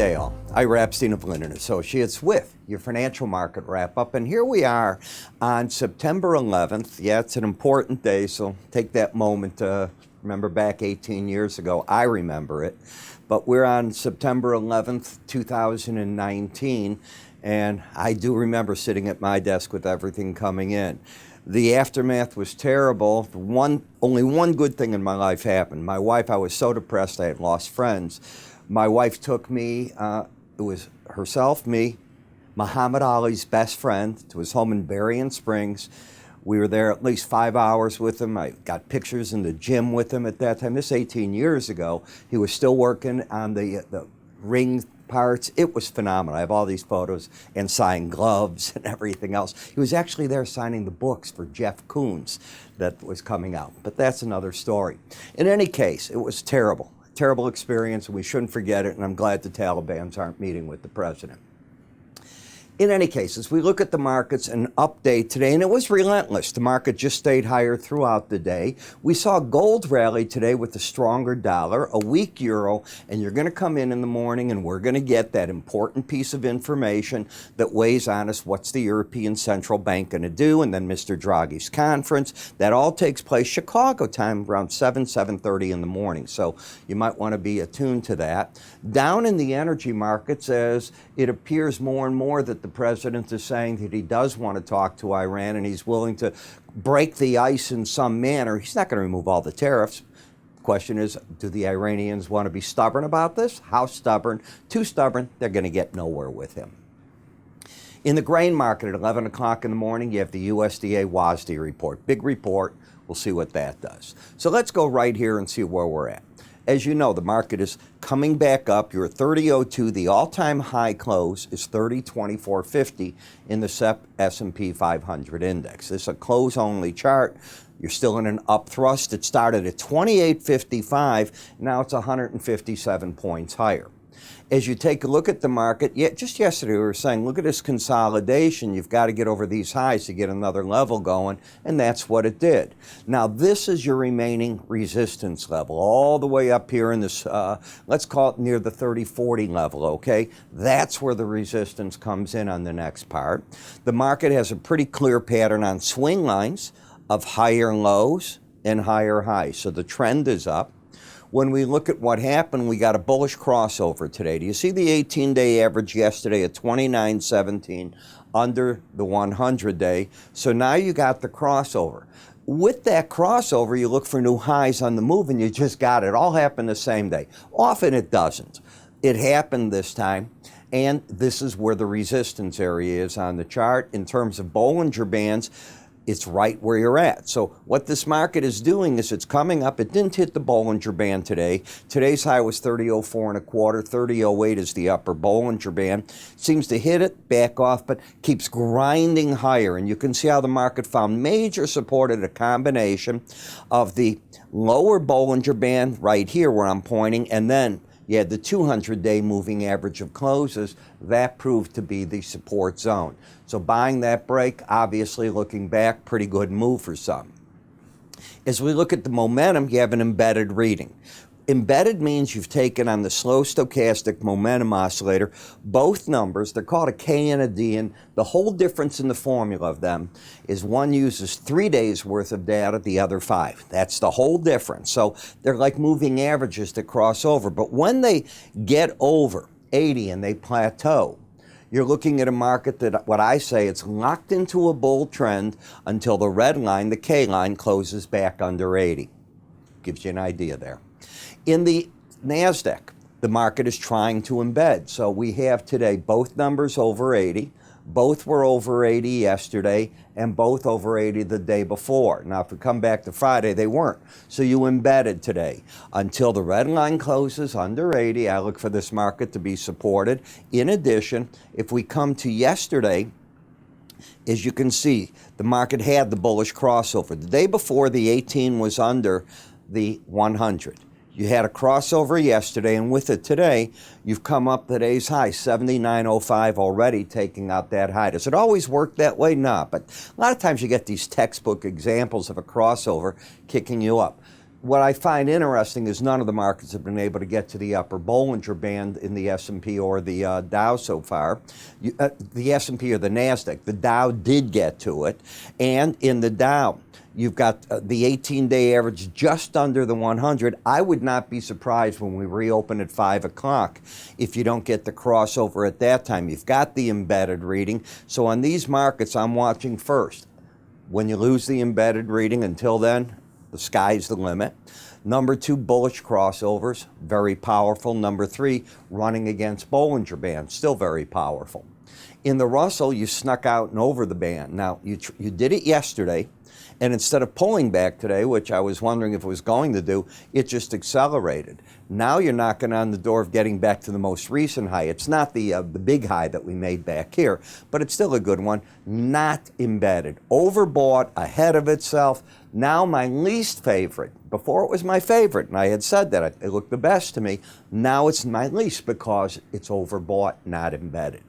day all. Ira Epstein of Linn Associates with your financial market wrap-up. And here we are on September 11th. Yeah, it's an important day, so take that moment to remember back 18 years ago. I remember it. But we're on September 11th, 2019, and I do remember sitting at my desk with everything coming in. The aftermath was terrible. Only one good thing in my life happened. My wife, I was so depressed I had lost friends. My wife took me, it was herself, me, Muhammad Ali's best friend, to his home in Berrien Springs. We were there at least 5 hours with him. I got pictures in the gym with him at that time. This 18 years ago. He was still working on the ring parts. It was phenomenal. I have all these photos and signed gloves and everything else. He was actually there signing the books for Jeff Koons that was coming out. But that's another story. In any case, it was terrible. Terrible experience, and we shouldn't forget it, and I'm glad the Taliban aren't meeting with the president. In any case, as we look at the markets, an update today, and it was relentless. The market just stayed higher throughout the day. We saw gold rally today with a stronger dollar, a weak euro, and you're going to come in the morning and we're going to get that important piece of information that weighs on us. What's the European Central Bank going to do? And then Mr. Draghi's conference. That all takes place Chicago time around 7:30 in the morning. So you might want to be attuned to that. Down in the energy markets, as it appears more and more that the president is saying that he does want to talk to Iran and he's willing to break the ice in some manner. He's not going to remove all the tariffs. The question is, do the Iranians want to be stubborn about this? How stubborn? Too stubborn, they're going to get nowhere with him. In the grain market at 11 o'clock in the morning, you have the USDA WASDE report. Big report. We'll see what that does. So let's go right here and see where we're at. As you know, the market is coming back up. You're at 30.02. The all-time high close is 30.2450 in the S&P 500 index. This is a close-only chart. You're still in an up thrust. It started at 28.55. Now it's 157 points higher. As you take a look at the market, just yesterday we were saying, look at this consolidation. You've got to get over these highs to get another level going, and that's what it did. Now, this is your remaining resistance level, all the way up here in this, let's call it near the 30-40 level, okay? That's where the resistance comes in on the next part. The market has a pretty clear pattern on swing lines of higher lows and higher highs, so the trend is up. When we look at what happened, we got a bullish crossover today. Do you see the 18-day average yesterday at 29.17 under the 100-day? So now you got the crossover. With that crossover, you look for new highs on the move, and you just got it. All happened the same day. Often it doesn't. It happened this time, and this is where the resistance area is on the chart. In terms of Bollinger Bands, it's right where you're at. So what this market is doing is it's coming up. It didn't hit the Bollinger Band today. Today's high was 30.04 1/4. 30.08 is the upper Bollinger Band. Seems to hit it, back off, but keeps grinding higher. And you can see how the market found major support at a combination of the lower Bollinger Band right here where I'm pointing, and then you had the 200-day moving average of closes. That proved to be the support zone. So buying that break, obviously looking back, pretty good move for some. As we look at the momentum, you have an embedded reading. Embedded means you've taken on the slow stochastic momentum oscillator both numbers. They're called a K and a D, and the whole difference in the formula of them is one uses 3 days worth of data, the other 5. That's the whole difference. So they're like moving averages that cross over. But when they get over 80 and they plateau, you're looking at a market that, what I say, it's locked into a bull trend until the red line, the K line, closes back under 80. Gives you an idea there. In the NASDAQ, the market is trying to embed. So we have today both numbers over 80. Both were over 80 yesterday, and both over 80 the day before. Now, if we come back to Friday, they weren't. So you embedded today. Until the red line closes under 80, I look for this market to be supported. In addition, if we come to yesterday, as you can see, the market had the bullish crossover. The day before, the 18 was under the 100. You had a crossover yesterday, and with it today, you've come up today's high, 79.05 already, taking out that high. Does it always work that way? No, but a lot of times you get these textbook examples of a crossover kicking you up. what I find interesting is none of the markets have been able to get to the upper Bollinger Band in the S&P or the Dow so far. The S&P or the NASDAQ, the Dow did get to it. And in the Dow, you've got the 18-day average just under the 100. I would not be surprised when we reopen at 5 o'clock if you don't get the crossover at that time. You've got the embedded reading. So on these markets, I'm watching first. When you lose the embedded reading, until then, the sky's the limit. Number 2, bullish crossovers, very powerful. Number 3, running against Bollinger Band, still very powerful. In the Russell, you snuck out and over the band. Now, you did it yesterday, and instead of pulling back today, which I was wondering if it was going to do, it just accelerated. Now you're knocking on the door of getting back to the most recent high. It's not the big high that we made back here, but it's still a good one. Not embedded. Overbought, ahead of itself. Now my least favorite. Before it was my favorite, and I had said that. It looked the best to me. Now it's my least because it's overbought, not embedded.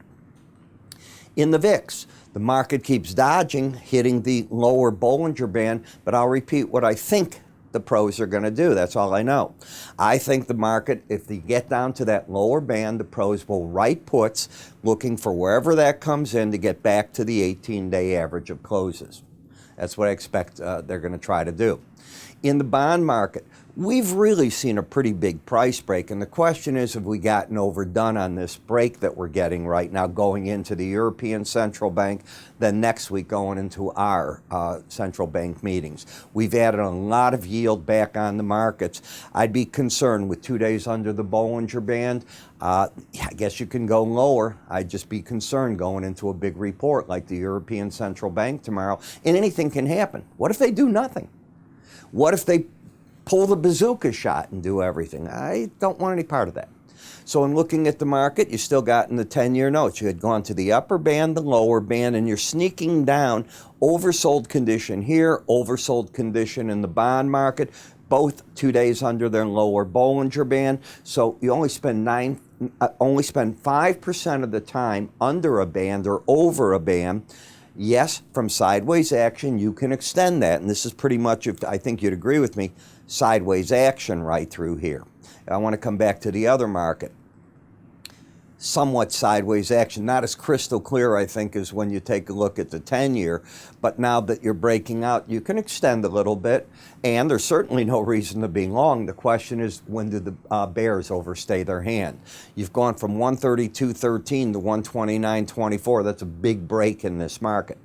In the VIX, the market keeps dodging, hitting the lower Bollinger Band, but I'll repeat what I think the pros are going to do. That's all I know. I think the market, if they get down to that lower band, the pros will write puts, looking for wherever that comes in to get back to the 18-day average of closes. That's what I expect they're going to try to do. In the bond market, we've really seen a pretty big price break, and the question is, have we gotten overdone on this break that we're getting right now going into the European Central Bank, then next week going into our central bank meetings? We've added a lot of yield back on the markets. I'd be concerned with 2 days under the Bollinger Band. I guess you can go lower. I'd just be concerned going into a big report like the European Central Bank tomorrow, and anything can happen. What if they do nothing? What if they pull the bazooka shot and do everything? I don't want any part of that. So in looking at the market, you still got in the 10-year notes. You had gone to the upper band, the lower band, and you're sneaking down. Oversold condition here, oversold condition in the bond market, both 2 days under their lower Bollinger Band. So you only spend 5% of the time under a band or over a band. Yes, from sideways action, you can extend that. And this is pretty much, if I think you'd agree with me, sideways action right through here. I want to come back to the other market. Somewhat sideways action, not as crystal clear, I think, as when you take a look at the 10-year. But now that you're breaking out, you can extend a little bit. And there's certainly no reason to be long. The question is, when do the bears overstay their hand? You've gone from 132.13 to 129.24. That's a big break in this market.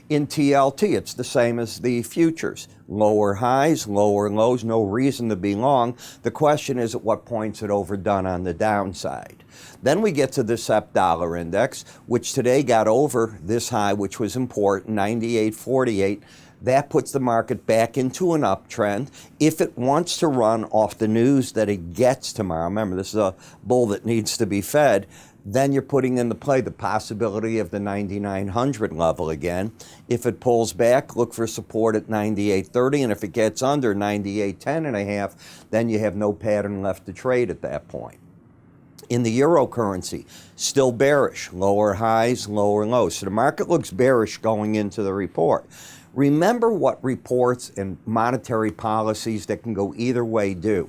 In TLT, it's the same as the futures. Lower highs, lower lows, no reason to be long. The question is, at what point's it overdone on the downside? Then we get to the SEP dollar index, which today got over this high, which was important, 98.48. That puts the market back into an uptrend. If it wants to run off the news that it gets tomorrow, remember, this is a bull that needs to be fed, then you're putting into play the possibility of the 9,900 level again. If it pulls back, look for support at 98.30, and if it gets under 98.10.5, then you have no pattern left to trade at that point. In the eurocurrency, still bearish, lower highs, lower lows. So the market looks bearish going into the report. Remember what reports and monetary policies that can go either way do.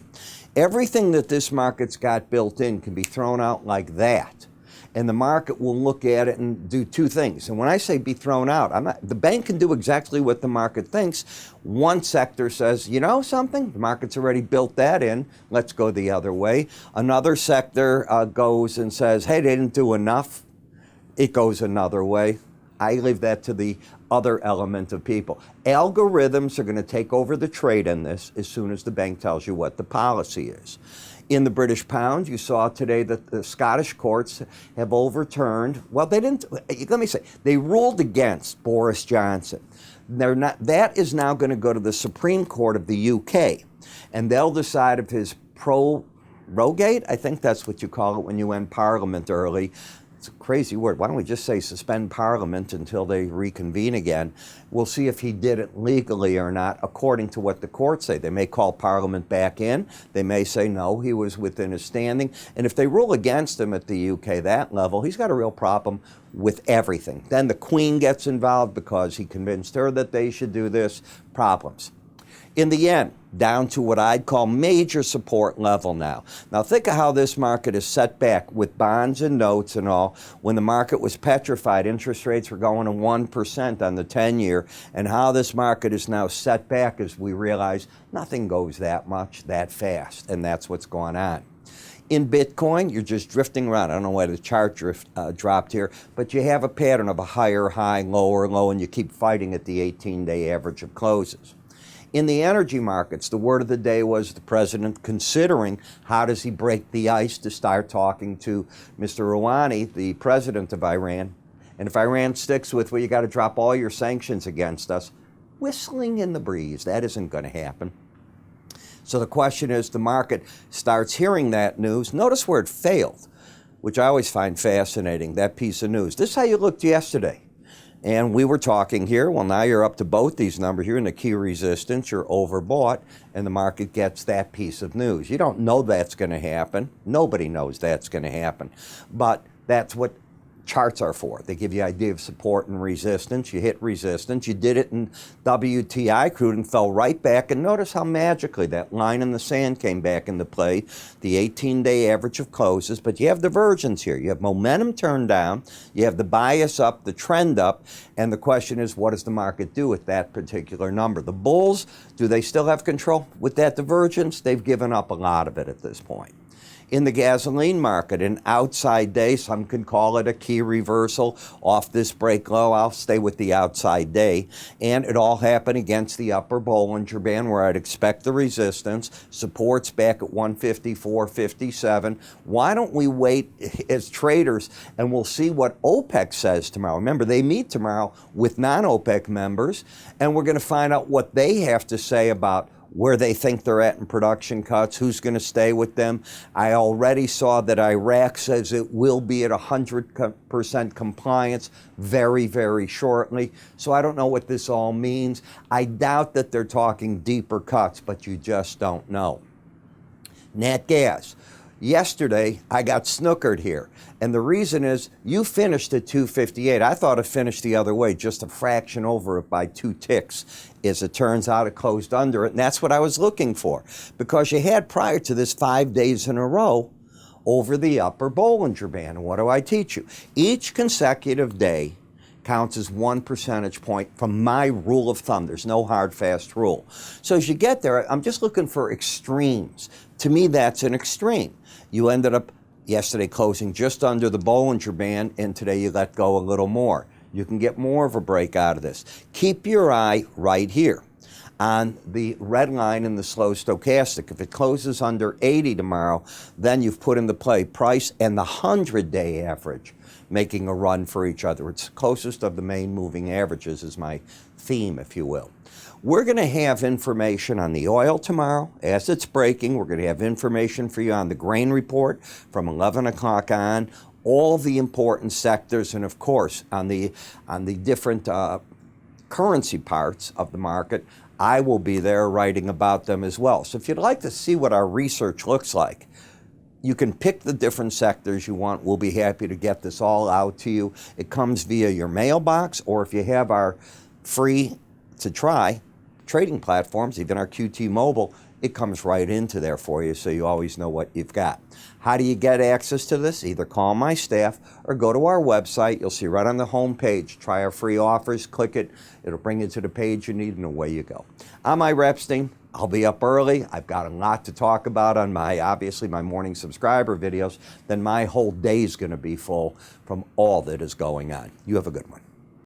Everything that this market's got built in can be thrown out like that. And the market will look at it and do two things. And when I say be thrown out, the bank can do exactly what the market thinks. One sector says, you know something? The market's already built that in. Let's go the other way. Another sector goes and says, hey, they didn't do enough. It goes another way. I leave that to the other element of people. Algorithms are going to take over the trade in this as soon as the bank tells you what the policy is. In the British pound, you saw today that the Scottish courts have overturned, well, they didn't, let me say, they ruled against Boris Johnson. That is now going to go to the Supreme Court of the UK, and they'll decide if his prorogate, I think that's what you call it when you end Parliament early. It's a crazy word. Why don't we just say suspend Parliament until they reconvene again? We'll see if he did it legally or not, according to what the courts say. They may call Parliament back in. They may say, no, he was within his standing. And if they rule against him at the UK, that level, he's got a real problem with everything. Then the Queen gets involved because he convinced her that they should do this. Problems. In the yen, down to what I'd call major support level now. Now think of how this market is set back with bonds and notes and all. When the market was petrified, interest rates were going to 1% on the 10-year, and how this market is now set back as we realize nothing goes that much that fast, and that's what's going on. In Bitcoin, you're just drifting around. I don't know why the chart dropped here, but you have a pattern of a higher high, lower low, and you keep fighting at the 18-day average of closes. In the energy markets, the word of the day was the president considering how does he break the ice to start talking to Mr. Rouhani, the president of Iran. And if Iran sticks with, well, you got to drop all your sanctions against us, whistling in the breeze, that isn't going to happen. So the question is, the market starts hearing that news. Notice where it failed, which I always find fascinating, that piece of news. This is how you looked yesterday. And we were talking here, well, now you're up to both these numbers. You're in the key resistance, you're overbought, and the market gets that piece of news. You don't know that's going to happen. Nobody knows that's going to happen. But that's what charts are for. They give you an idea of support and resistance. You hit resistance. You did it in WTI crude and fell right back. And notice how magically that line in the sand came back into play, the 18-day average of closes. But you have divergence here. You have momentum turned down. You have the bias up, the trend up. And the question is, what does the market do with that particular number? The bulls, do they still have control with that divergence? They've given up a lot of it at this point. In the gasoline market, an outside day, some can call it a key reversal off this break low. I'll stay with the outside day. And it all happened against the upper Bollinger Band where I'd expect the resistance. Support's back at 154.57. Why don't we wait as traders and we'll see what OPEC says tomorrow. Remember, they meet tomorrow with non-OPEC members, and we're going to find out what they have to say about where they think they're at in production cuts, who's going to stay with them. I already saw that Iraq says it will be at 100% compliance very, very shortly. So I don't know what this all means. I doubt that they're talking deeper cuts, but you just don't know. Nat gas. Yesterday, I got snookered here. And the reason is you finished at 258. I thought it finished the other way, just a fraction over it by 2 ticks. As it turns out, it closed under it. And that's what I was looking for. Because you had prior to this 5 days in a row over the upper Bollinger Band. And what do I teach you? Each consecutive day counts as 1 percentage point from my rule of thumb. There's no hard, fast rule. So as you get there, I'm just looking for extremes. To me, that's an extreme. You ended up yesterday closing just under the Bollinger Band, and today you let go a little more. You can get more of a break out of this. Keep your eye right here on the red line in the slow stochastic. If it closes under 80 tomorrow, then you've put into play price and the 100-day average making a run for each other. It's closest of the main moving averages is my theme, if you will. We're going to have information on the oil tomorrow as it's breaking. We're going to have information for you on the grain report from 11 o'clock on, all the important sectors, and of course on the different currency parts of the market. I will be there writing about them as well. So if you'd like to see what our research looks like, you can pick the different sectors you want. We'll be happy to get this all out to you. It comes via your mailbox, or if you have our free to try trading platforms, even our QT Mobile, it comes right into there for you, so you always know what you've got. How do you get access to this? Either call my staff or go to our website. You'll see right on the home page, try our free offers, click it. It'll bring you to the page you need, and away you go. I'm Ira Epstein. I'll be up early. I've got a lot to talk about on obviously my morning subscriber videos. Then my whole day is going to be full from all that is going on. You have a good one.